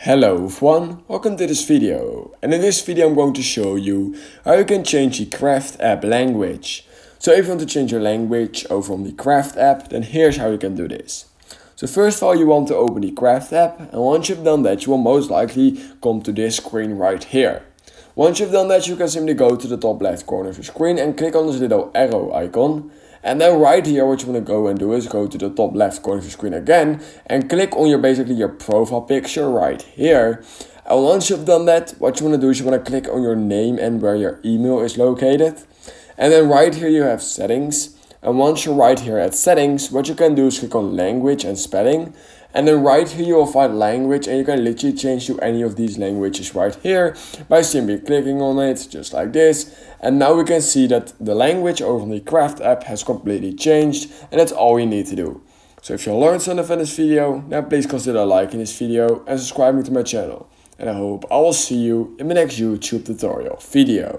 Hello everyone, welcome to this video, and in this video I'm going to show you how you can change the Craft app language. So if you want to change your language over on the Craft app, then here's how you can do this. So first of all, you want to open the Craft app, and once you've done that, you will most likely come to this screen right here. Once you've done that, you can simply go to the top left corner of your screen and click on this little arrow icon. And then right here, what you want to go and do is go to the top left corner of your screen again and click on your profile picture right here. And once you've done that, what you want to do is you want to click on your name and where your email is located. And then right here you have settings. And once you're right here at settings, what you can do is click on language and spelling. And then right here you will find language, and you can literally change to any of these languages right here by simply clicking on it just like this. And now we can see that the language over on the Craft app has completely changed, and that's all you need to do. So if you learned something from this video, then please consider liking this video and subscribing to my channel. And I hope I will see you in my next YouTube tutorial video.